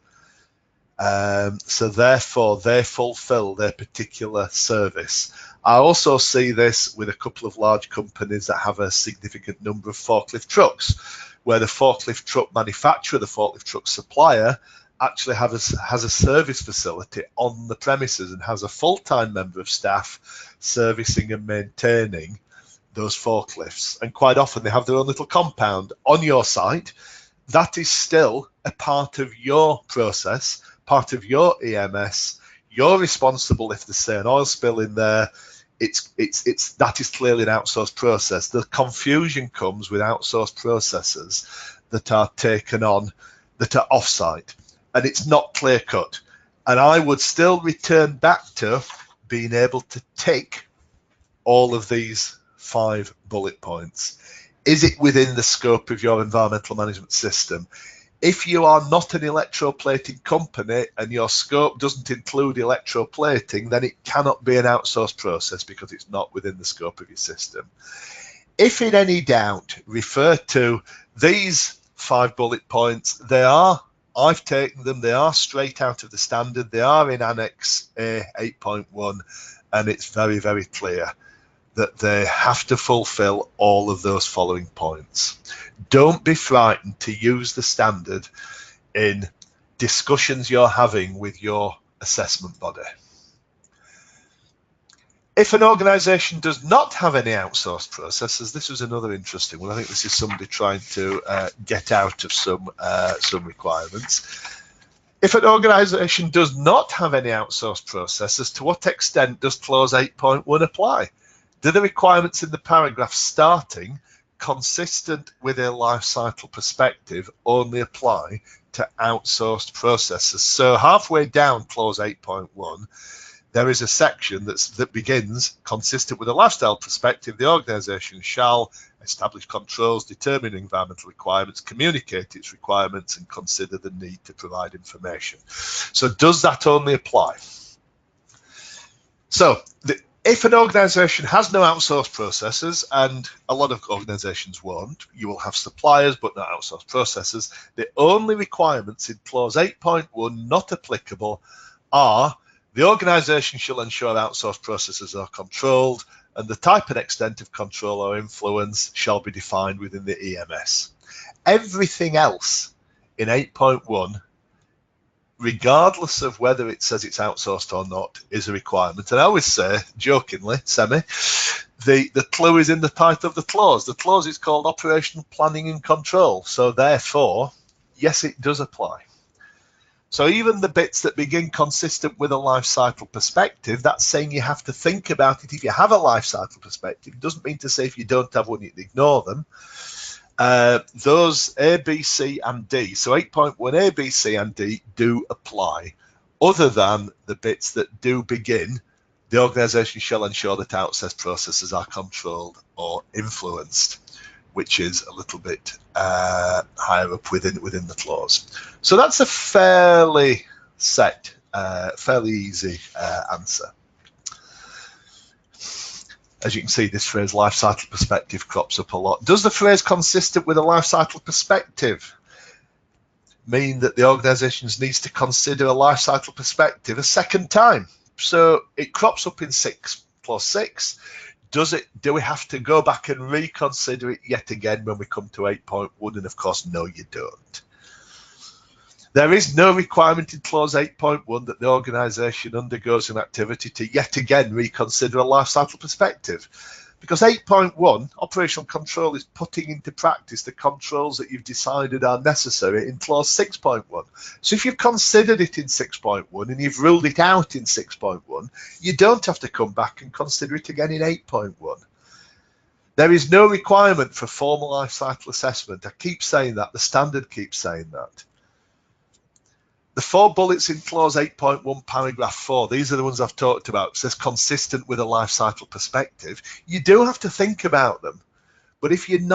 Speaker 1: So therefore, they fulfill their particular service. I also see this with a couple of large companies that have a significant number of forklift trucks, where the forklift truck manufacturer, the forklift truck supplier, actually has a service facility on the premises and has a full-time member of staff servicing and maintaining those forklifts. And quite often they have their own little compound on your site, that is still a part of your process, part of your EMS. You're responsible if there's, say, an oil spill in there. That is clearly an outsourced process. The confusion comes with outsourced processes that are taken on, that are offsite, and it's not clear cut. And I would still return back to being able to tick all of these 5 bullet points. Is it within the scope of your environmental management system? If you are not an electroplating company and your scope doesn't include electroplating, then it cannot be an outsourced process because it's not within the scope of your system. If in any doubt, refer to these 5 bullet points. I've taken them, they are straight out of the standard, they are in Annex A 8.1, and it's very, very clear that they have to fulfill all of those following points. Don't be frightened to use the standard in discussions you're having with your assessment body. If an organisation does not have any outsourced processes, this was another interesting one. I think this is somebody trying to get out of some requirements. If an organisation does not have any outsourced processes, to what extent does clause 8.1 apply? Do the requirements in the paragraph starting, consistent with a life cycle perspective, only apply to outsourced processes? So halfway down clause 8.1, there is a section that begins, consistent with a lifestyle perspective, the organisation shall establish controls, determine environmental requirements, communicate its requirements, and consider the need to provide information. So does that only apply? So if an organisation has no outsourced processes, and a lot of organisations won't, you will have suppliers but not outsourced processes, the only requirements in clause 8.1 not applicable are the organisation shall ensure outsourced processes are controlled, and the type and extent of control or influence shall be defined within the EMS. Everything else in 8.1, regardless of whether it says it's outsourced or not, is a requirement. And I always say, jokingly, the clue is in the title of the clause. The clause is called Operational Planning and Control. So therefore, yes, it does apply. So even the bits that begin consistent with a life cycle perspective, that's saying you have to think about it. If you have a life cycle perspective, it doesn't mean to say if you don't have one, you can ignore them. Those A, B, C, and D, so 8.1 A, B, C, and D do apply, other than the bits that do begin, the organisation shall ensure that outsourced processes are controlled or influenced, which is a little bit higher up within the clause. So that's a fairly easy answer. As you can see, this phrase life cycle perspective crops up a lot. Does the phrase consistent with a life cycle perspective mean that the organisation needs to consider a life cycle perspective a second time? So it crops up in clause 6. Do we have to go back and reconsider it yet again when we come to 8.1? And of course, no, you don't. There is no requirement in clause 8.1 that the organisation undergoes an activity to yet again reconsider a life cycle perspective, because 8.1, operational control, is putting into practice the controls that you've decided are necessary in clause 6.1. So if you've considered it in 6.1 and you've ruled it out in 6.1, you don't have to come back and consider it again in 8.1. There is no requirement for formal life cycle assessment. I keep saying that, the standard keeps saying that. The 4 bullets in clause 8.1 paragraph 4, these are the ones I've talked about. It says consistent with a life cycle perspective. You do have to think about them, but if you've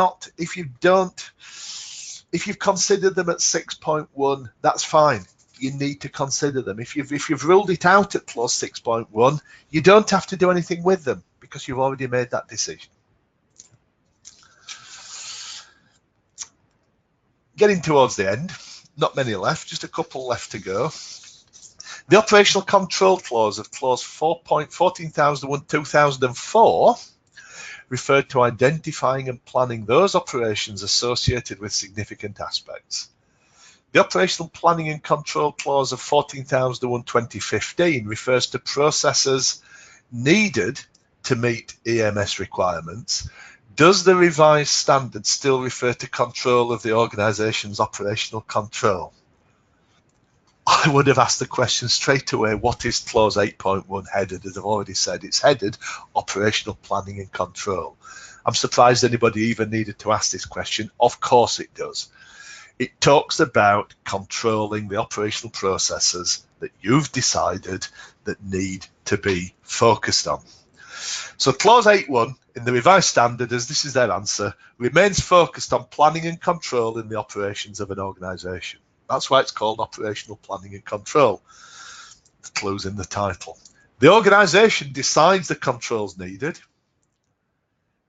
Speaker 1: considered them at 6.1, that's fine. You need to consider them. If you've ruled it out at clause 6.1, you don't have to do anything with them because you've already made that decision. Getting towards the end. Not many left, just a couple left to go. The operational control clause of clause 4.14001/2004 referred to identifying and planning those operations associated with significant aspects. The operational planning and control clause of 14,001/2015 refers to processes needed to meet EMS requirements, Does the revised standard still refer to control of the organisation's operational control? I would have asked the question straight away, what is clause 8.1 headed? As I've already said, it's headed operational planning and control. I'm surprised anybody even needed to ask this question. Of course it does. It talks about controlling the operational processes that you've decided that need to be focused on. So clause 8.1 in the revised standard, as this is their answer, remains focused on planning and controlling the operations of an organisation. That's why it's called operational planning and control. The clue's in the title. The organisation decides the controls needed,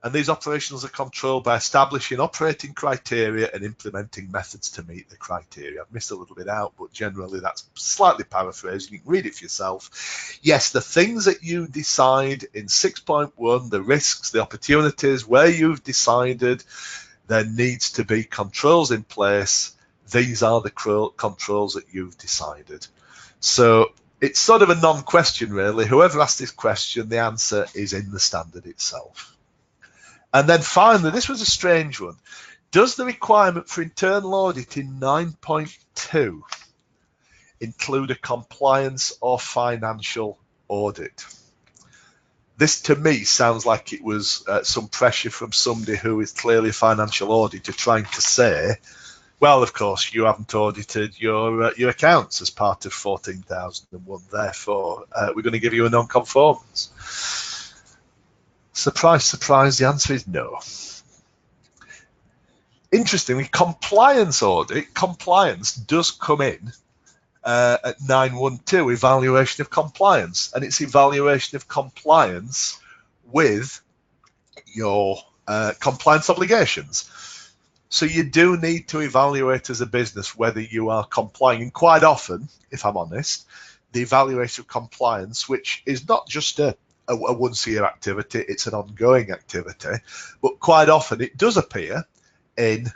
Speaker 1: and these operations are controlled by establishing operating criteria and implementing methods to meet the criteria. I've missed a little bit out, but generally that's slightly paraphrased. You can read it for yourself. Yes, the things that you decide in 6.1, the risks, the opportunities, where you've decided there needs to be controls in place, these are the controls that you've decided. So it's sort of a non-question, really. Whoever asked this question, the answer is in the standard itself. And then finally, this was a strange one. Does the requirement for internal audit in 9.2 include a compliance or financial audit? This, to me, sounds like it was some pressure from somebody who is clearly a financial auditor trying to say, well, of course, you haven't audited your accounts as part of 14,001. Therefore, we're going to give you a non-conformance. Surprise, surprise, the answer is no. Interestingly, compliance does come in at 9.1.2, evaluation of compliance, and it's evaluation of compliance with your compliance obligations. So you do need to evaluate as a business whether you are complying, and quite often, if I'm honest, the evaluation of compliance, which is not just a once-a-year activity, it's an ongoing activity, but quite often it does appear in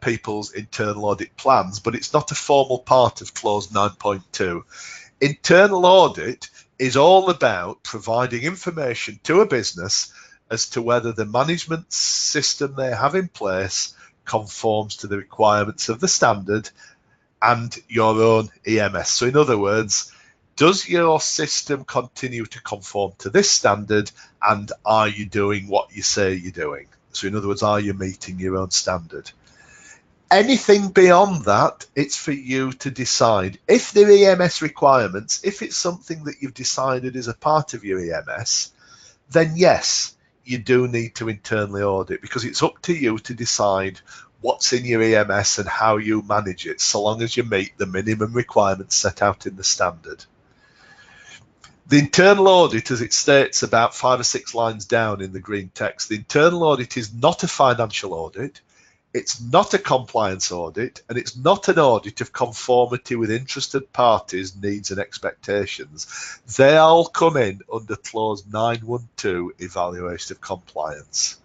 Speaker 1: people's internal audit plans, but it's not a formal part of clause 9.2. Internal audit is all about providing information to a business as to whether the management system they have in place conforms to the requirements of the standard and your own EMS. So in other words, does your system continue to conform to this standard, and are you doing what you say you're doing? So in other words, are you meeting your own standard? Anything beyond that, it's for you to decide. If the EMS requirements, if it's something that you've decided is a part of your EMS, then yes, you do need to internally audit, because it's up to you to decide what's in your EMS and how you manage it, so long as you meet the minimum requirements set out in the standard. The internal audit, as it states about 5 or 6 lines down in the green text, the internal audit is not a financial audit, it's not a compliance audit, and it's not an audit of conformity with interested parties' needs and expectations. They all come in under clause 9.1.2, evaluation of compliance.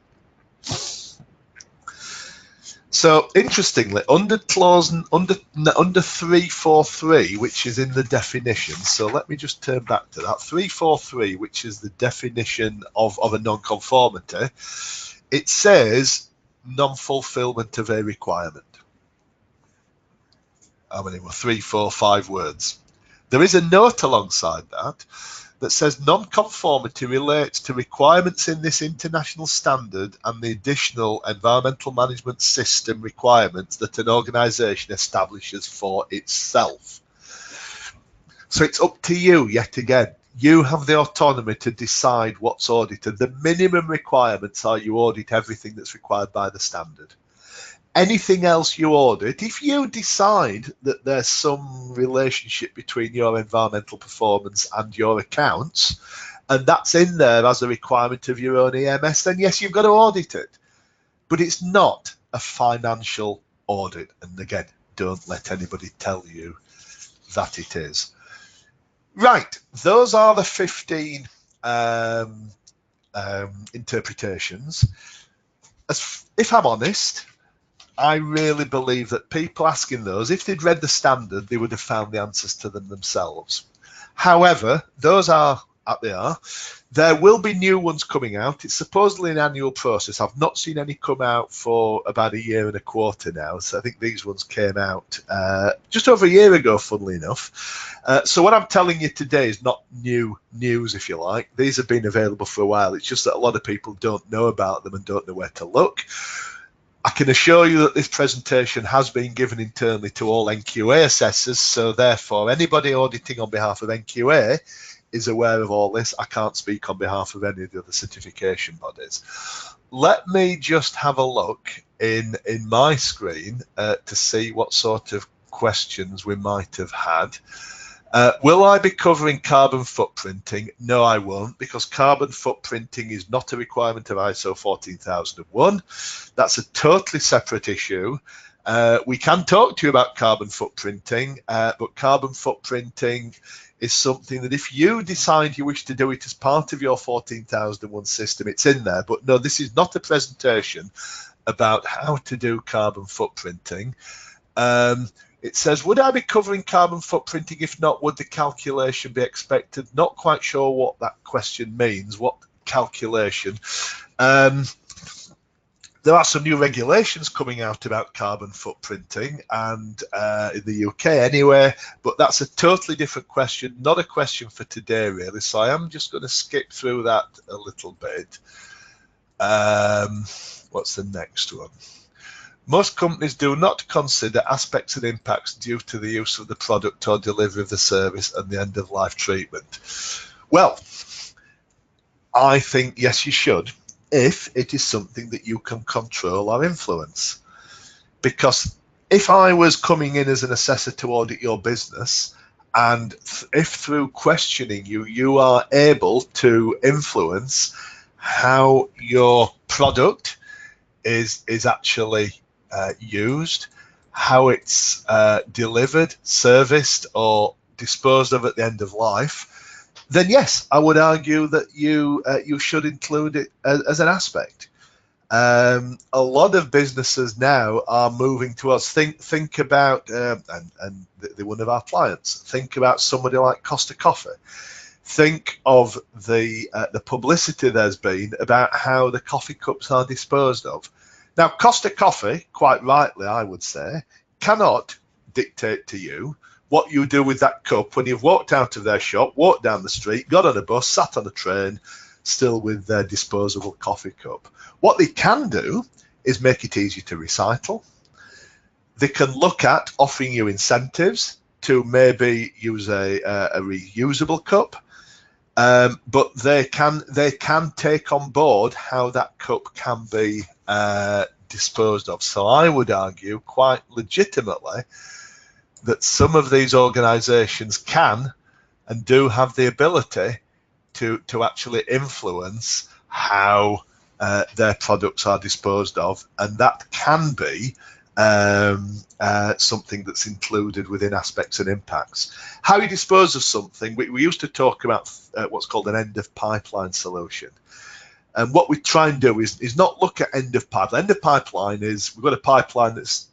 Speaker 1: So interestingly, under 343, which is in the definition, so let me just turn back to that, 343, which is the definition of a non-conformity, it says non-fulfillment of a requirement. How many were 3, 4, 5 words? There is a note alongside that that says non-conformity relates to requirements in this international standard and the additional environmental management system requirements that an organisation establishes for itself. So it's up to you, yet again. You have the autonomy to decide what's audited. The minimum requirements are you audit everything that's required by the standard. Anything else you audit, if you decide that there's some relationship between your environmental performance and your accounts, and that's in there as a requirement of your own EMS, then yes, you've got to audit it. But it's not a financial audit. And again, don't let anybody tell you that it is. Right, those are the 15 interpretations. If I'm honest, I really believe that people asking those, if they'd read the standard, they would have found the answers to them themselves. However, those are They are. There will be new ones coming out. It's supposedly an annual process. I've not seen any come out for about a year and a quarter now. So I think these ones came out just over a year ago, funnily enough. So what I'm telling you today is not new news, if you like. These have been available for a while. It's just that a lot of people don't know about them and don't know where to look. I can assure you that this presentation has been given internally to all NQA assessors, so therefore anybody auditing on behalf of NQA is aware of all this. I can't speak on behalf of any of the other certification bodies. Let me just have a look in my screen to see what sort of questions we might have had. Will I be covering carbon footprinting? No, I won't, because carbon footprinting is not a requirement of ISO 14001. That's a totally separate issue. We can talk to you about carbon footprinting, but carbon footprinting is something that if you decide you wish to do it as part of your 14001 system, it's in there. But no, this is not a presentation about how to do carbon footprinting. It says, would I be covering carbon footprinting? If not, would the calculation be expected? Not quite sure what that question means. What calculation? There are some new regulations coming out about carbon footprinting, and in the UK anyway, but that's a totally different question, not a question for today really, so I am just going to skip through that a little bit. What's the next one? Most companies do not consider aspects and impacts due to the use of the product or delivery of the service and the end-of-life treatment. Well, I think yes, you should, if it is something that you can control or influence. Because if I was coming in as an assessor to audit your business, and if through questioning you, you are able to influence how your product is actually used, how it's delivered, serviced, or disposed of at the end of life, then yes, I would argue that you should include it as an aspect. A lot of businesses now are moving towards think about and they're one of our clients. Think about somebody like Costa Coffee. Think of the publicity there's been about how the coffee cups are disposed of. Now, Costa Coffee, quite rightly, I would say, cannot dictate to you what you do with that cup when you've walked out of their shop, walked down the street, got on a bus, sat on a train, still with their disposable coffee cup. What they can do is make it easy to recycle. They can look at offering you incentives to maybe use a reusable cup, but they can take on board how that cup can be disposed of. So I would argue quite legitimately that some of these organizations can and do have the ability to actually influence how their products are disposed of, and that can be something that's included within aspects and impacts. How you dispose of something, we used to talk about what's called an end of pipeline solution. And what we try and do is not look at end of pipeline. End of pipeline is we've got a pipeline that's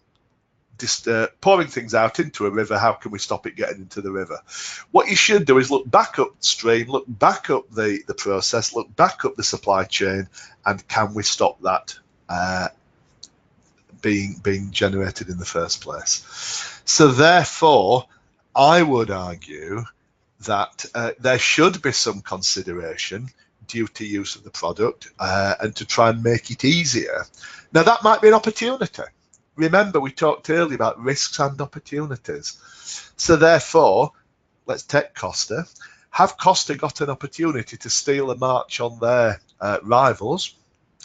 Speaker 1: just pouring things out into a river. How can we stop it getting into the river? What you should do is look back upstream, look back up the process, look back up the supply chain, and can we stop that being generated in the first place? So therefore, I would argue that there should be some consideration due to use of the product and to try and make it easier. Now, that might be an opportunity. Remember, we talked earlier about risks and opportunities. So therefore, let's take Costa. Have Costa got an opportunity to steal a march on their rivals,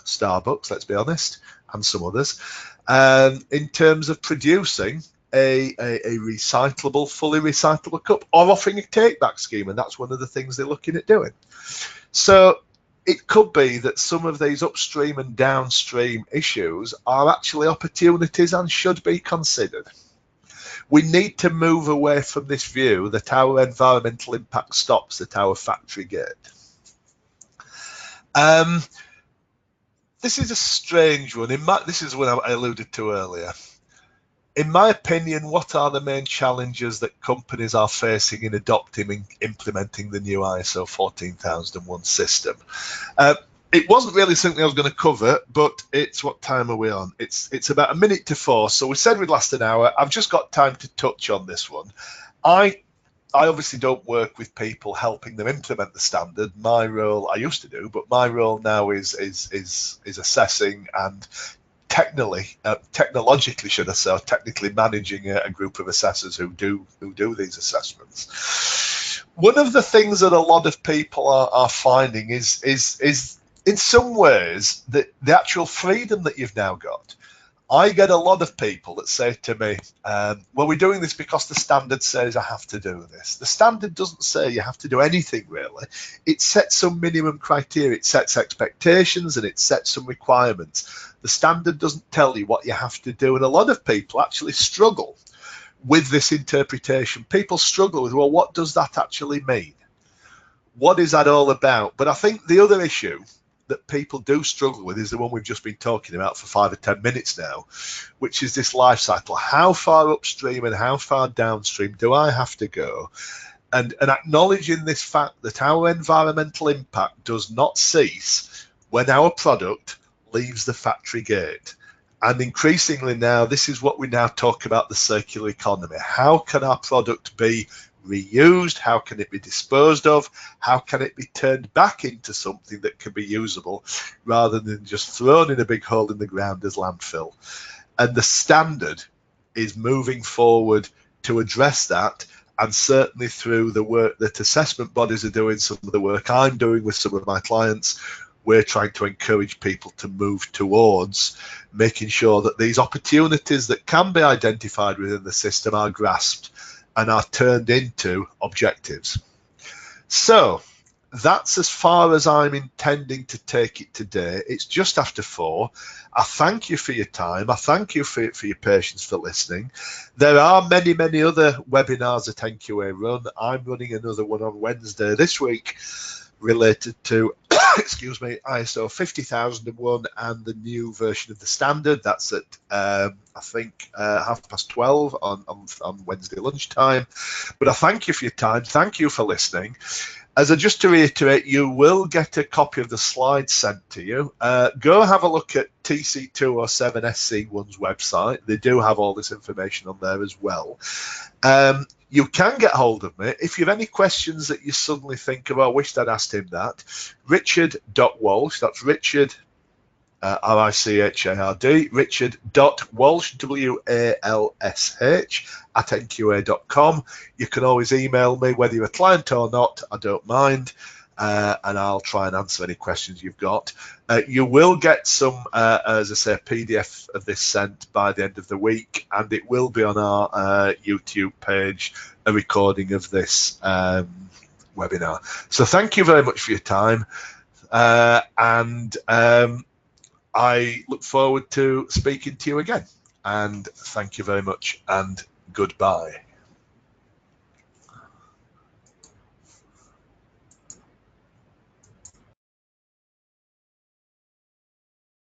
Speaker 1: Starbucks, let's be honest, and some others, in terms of producing a recyclable, fully recyclable cup, or offering a take-back scheme? And that's one of the things they're looking at doing. So it could be that some of these upstream and downstream issues are actually opportunities and should be considered. We need to move away from this view that our environmental impact stops at our factory gate. This is a strange one. This is what I alluded to earlier. in my opinion, what are the main challenges that companies are facing in adopting and implementing the new ISO 14001 system? It wasn't really something I was going to cover, but it's what time are we on? It's about 1:04, so we said we'd last an hour. I've just got time to touch on this one. I obviously don't work with people helping them implement the standard. My role, I used to do, but my role now is assessing and technologically, should I say, technically managing a group of assessors who do these assessments. One of the things that a lot of people are finding is in some ways the actual freedom that you've now got. I get a lot of people that say to me, well, we're doing this because the standard says I have to do this. The standard doesn't say you have to do anything, really. It sets some minimum criteria, it sets expectations, and it sets some requirements. The standard doesn't tell you what you have to do, and a lot of people actually struggle with this interpretation. People struggle with, well, what does that actually mean? What is that all about? But I think the other issue that people do struggle with is the one we've just been talking about for 5 or 10 minutes now, which is this life cycle. How far upstream and how far downstream do I have to go? And acknowledging this fact that our environmental impact does not cease when our product leaves the factory gate. And increasingly now, this is what we now talk about, the circular economy. How can our product be reused? How can it be disposed of? How can it be turned back into something that can be usable rather than just thrown in a big hole in the ground as landfill? And the standard is moving forward to address that, and certainly through the work that assessment bodies are doing, some of the work I'm doing with some of my clients, we're trying to encourage people to move towards making sure that these opportunities that can be identified within the system are grasped and are turned into objectives. So that's as far as I'm intending to take it today. It's just after 4. I thank you for your time. I thank you for your patience for listening. There are many, many other webinars that NQA run. I'm running another one on Wednesday this week related to excuse me, ISO 50001 and the new version of the standard. That's at I think 12:30 on Wednesday lunchtime. But I thank you for your time. Thank you for listening. Just to reiterate, you will get a copy of the slides sent to you. Go have a look at TC207 SC1's website. They do have all this information on there as well. You can get hold of me if you have any questions that you suddenly think of. I wished I'd asked him that. Richard.Walsh, that's Richard, R-I-C-H-A-R-D, Richard.Walsh, W-A-L-S-H, at NQA.com. You can always email me, whether you're a client or not, I don't mind, and I'll try and answer any questions you've got. You will get some, as I say, a PDF of this sent by the end of the week, and it will be on our YouTube page, a recording of this webinar. So thank you very much for your time, and I look forward to speaking to you again. And thank you very much, and goodbye.